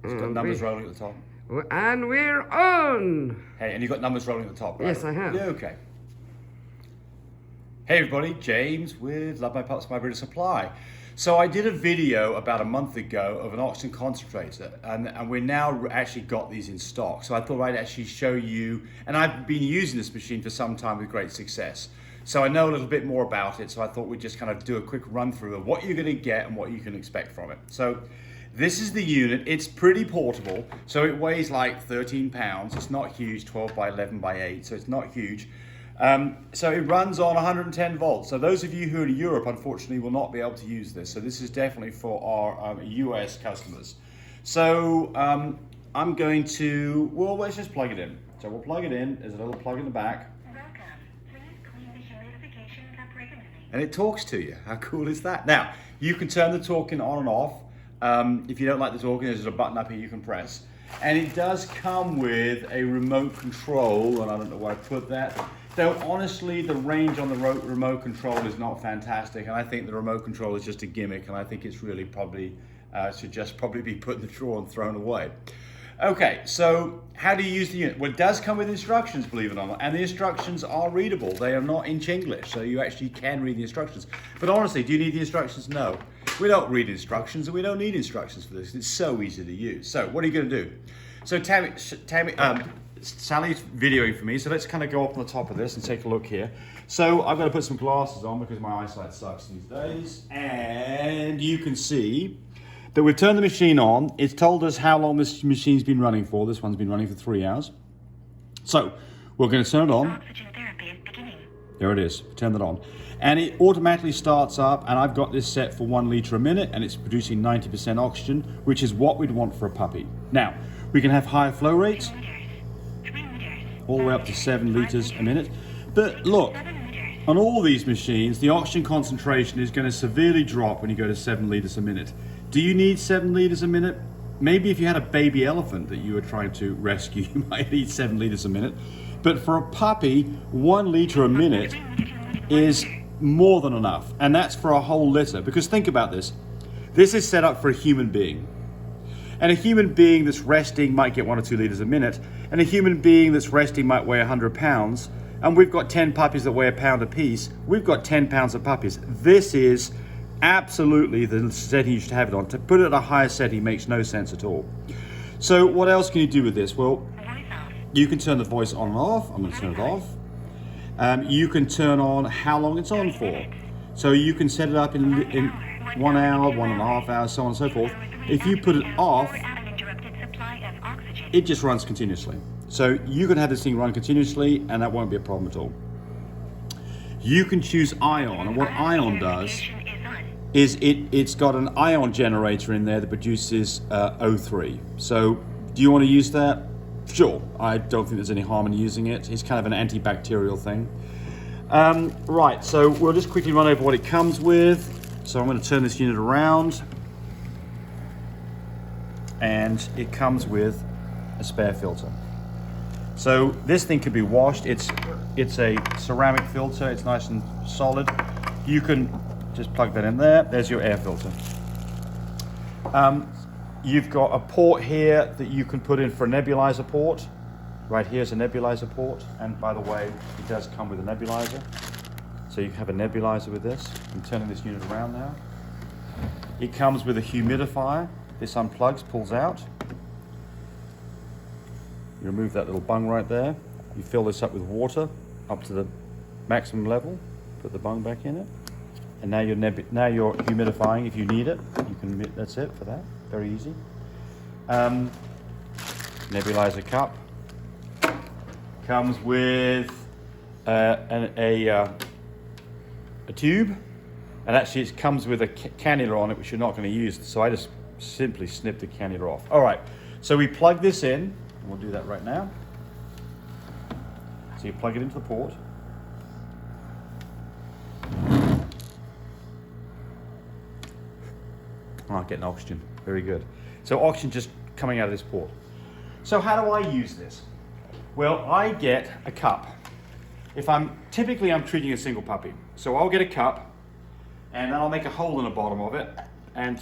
It's got numbers rolling at the top. And we're on! Hey, and you've got numbers rolling at the top, right? Yes, I have. Yeah, okay. Hey everybody, James with Love My Pups, My Breeder Supply. So I did a video about a month ago of an oxygen concentrator, and we're now actually got these in stock. So I thought I'd actually show you, and I've been using this machine for some time with great success. So I know a little bit more about it, so I thought we'd just kind of do a quick run through of what you're gonna get and what you can expect from it. So this is the unit. It's pretty portable, so it weighs like 13 pounds. It's not huge, 12 by 11 by 8, so it's not huge. So it runs on 110 volts. So those of you who are in Europe, unfortunately, will not be able to use this. So this is definitely for our US customers. So I'm going to, well, let's just plug it in. So we'll plug it in. There's a little plug in the back. And it talks to you. How cool is that? Now, you can turn the talking on and off. If you don't like the talking, there's a button up here you can press. And it does come with a remote control, and I don't know where I put that. Though honestly, the range on the remote control is not fantastic, and I think the remote control is just a gimmick, and I think it's really probably, should just probably be put in the drawer and thrown away. Okay, so how do you use the unit? Well, it does come with instructions, believe it or not, and the instructions are readable. They are not in Chinglish, so you actually can read the instructions. But honestly, do you need the instructions? No. We don't read instructions, and we don't need instructions for this. It's so easy to use. So what are you going to do? So Sally's videoing for me, so let's kind of go up on the top of this and take a look here. So I've got to put some glasses on because my eyesight sucks these days, and you can see that we've turned the machine on. It's told us how long this machine's been running for. This one's been running for 3 hours. So we're going to turn it on. Oxygen therapy is beginning. There it is. Turn that on. And it automatically starts up, and I've got this set for 1 litre a minute, and it's producing 90% oxygen, which is what we'd want for a puppy. Now, we can have higher flow rates, all the way up to 7 litres a minute. But look, on all these machines, the oxygen concentration is going to severely drop when you go to 7 litres a minute. Do you need 7 litres a minute? Maybe if you had a baby elephant that you were trying to rescue, you might need 7 litres a minute. But for a puppy, 1 litre a minute is more than enough. And that's for a whole litter. Because think about this. This is set up for a human being. And a human being that's resting might get 1 or 2 litres a minute. And a human being that's resting might weigh 100 pounds. And we've got 10 puppies that weigh a pound apiece. We've got 10 pounds of puppies. This is absolutely the setting you should have it on. To put it at a higher setting makes no sense at all. So what else can you do with this? Well, you can turn the voice on and off. I'm going to turn it off. You can turn on how long it's on for. So you can set it up in 1 hour, 1.5 hours, so on and so forth. If you put it off, it just runs continuously. So you can have this thing run continuously, and that won't be a problem at all. You can choose ion, and what ion does is it's got an ion generator in there that produces O3. So do you want to use that? Sure, I don't think there's any harm in using it. It's kind of an antibacterial thing. Right, so we'll just quickly run over what it comes with. So I'm going to turn this unit around. And it comes with a spare filter. So this thing can be washed. It's a ceramic filter. It's nice and solid. You can just plug that in there. There's your air filter. You've got a port here that you can put in for a nebulizer port. Right here's a nebulizer port. And by the way, it does come with a nebulizer. So you can have a nebulizer with this. I'm turning this unit around now. It comes with a humidifier. This unplugs, pulls out. You remove that little bung right there. You fill this up with water up to the maximum level. Put the bung back in it. And now you're humidifying if you need it. You can. That's it for that. Very easy. Nebulizer cup comes with a tube, and actually it comes with a cannula on it, which you're not going to use. So I just simply snip the cannula off. All right. So we plug this in. We'll do that right now. So you plug it into the port. Getting oxygen, very good. So oxygen just coming out of this port. So how do I use this? Well, I get a cup. Typically I'm treating a single puppy. So I'll get a cup, and then I'll make a hole in the bottom of it, and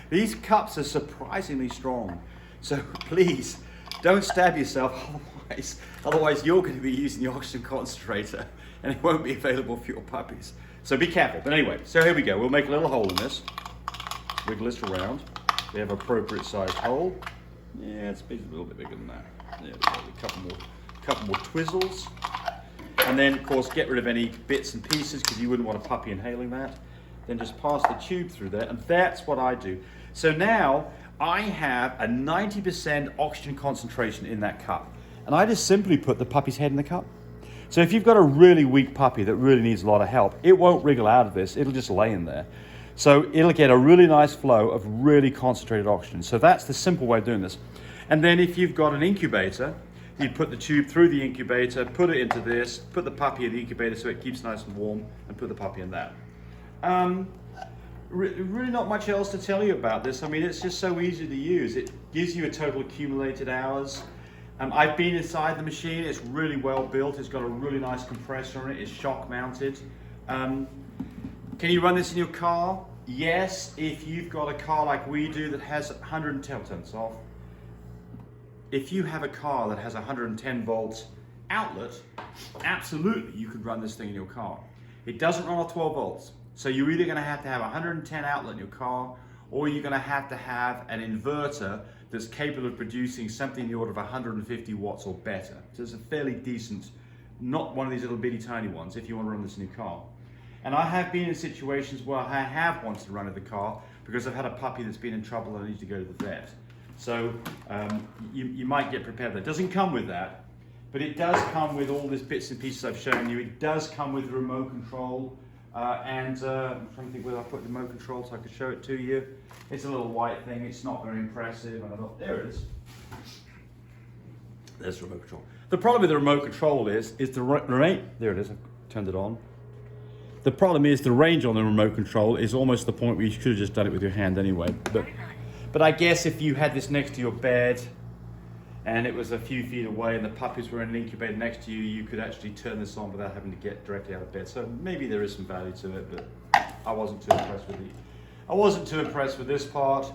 These cups are surprisingly strong. So please, don't stab yourself, otherwise you're going to be using the oxygen concentrator and it won't be available for your puppies. So be careful. But anyway, so here we go. We'll make a little hole in this. Wiggle this around. We have appropriate sized hole. Yeah, it's a little bit bigger than that. There we go. A couple more twizzles. And then, of course, get rid of any bits and pieces because you wouldn't want a puppy inhaling that. Then just pass the tube through there, and that's what I do. So now I have a 90% oxygen concentration in that cup. And I just simply put the puppy's head in the cup. So if you've got a really weak puppy that really needs a lot of help, it won't wriggle out of this, it'll just lay in there. So it'll get a really nice flow of really concentrated oxygen. So that's the simple way of doing this. And then if you've got an incubator, you'd put the tube through the incubator, put it into this, put the puppy in the incubator so it keeps nice and warm, and put the puppy in that. Really not much else to tell you about this. I mean, it's just so easy to use. It gives you a total accumulated hours. I've been inside the machine. It's really well built. It's got a really nice compressor in it. It's shock mounted. Can you run this in your car? Yes, if you've got a car like we do that has 110 turns off. If you have a car that has a 110 volts outlet, absolutely you could run this thing in your car. It doesn't run off 12 volts. So you're either going to have 110 outlet in your car, or you're going to have an inverter that's capable of producing something in the order of 150 watts or better. So it's a fairly decent, not one of these little bitty tiny ones if you want to run this in your car. And I have been in situations where I have wanted to run in the car because I've had a puppy that's been in trouble and I need to go to the vet. So you might get prepared. That doesn't come with that, but it does come with all these bits and pieces I've shown you. It does come with the remote control, and I'm trying to think whether I put the remote control so I could show it to you. It's a little white thing. It's not very impressive. And I thought, there it is. There's the remote control. The problem with the remote control is the range. There it is. I've turned it on. The problem is the range on the remote control is almost the point where you should have just done it with your hand anyway. But I guess if you had this next to your bed and it was a few feet away and the puppies were in an incubator next to you, you could actually turn this on without having to get directly out of bed. So maybe there is some value to it, but I wasn't too impressed with this part.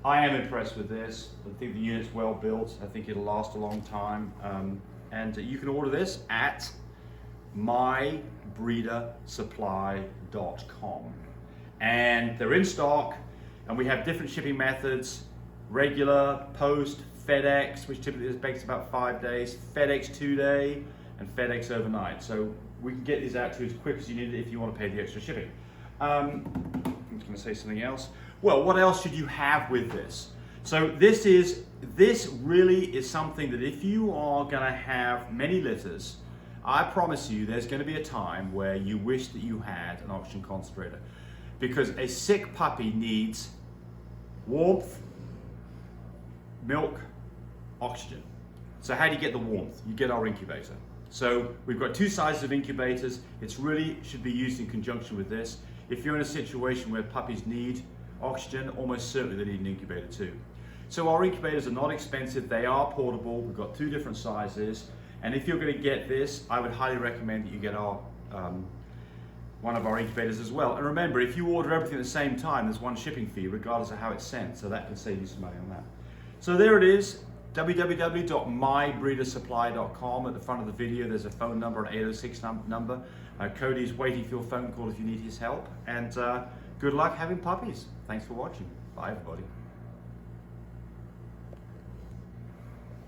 I am impressed with this. I think the unit's well built. I think it'll last a long time. And you can order this at mybreedersupply.com. And they're in stock. And we have different shipping methods: regular, post, FedEx, which typically takes about 5 days, FedEx 2-day, and FedEx overnight. So we can get these out to you as quick as you need it if you want to pay the extra shipping. I'm just going to say something else. Well, what else should you have with this? So this really is something that if you are going to have many litters, I promise you there's going to be a time where you wish that you had an oxygen concentrator. Because a sick puppy needs warmth, milk, oxygen. So how do you get the warmth? You get our incubator. So we've got two sizes of incubators. It's really should be used in conjunction with this. If you're in a situation where puppies need oxygen, almost certainly they need an incubator too. So our incubators are not expensive. They are portable. We've got two different sizes. And if you're going to get this, I would highly recommend that you get our one of our incubators as well. And remember, if you order everything at the same time, there's one shipping fee regardless of how it's sent, so that can save you some money on that. So there it is, www.mybreedersupply.com. At the front of the video there's a phone number, an 806 number. Cody's waiting for your phone call if you need his help. And good luck having puppies. Thanks for watching. Bye everybody.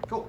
Cool.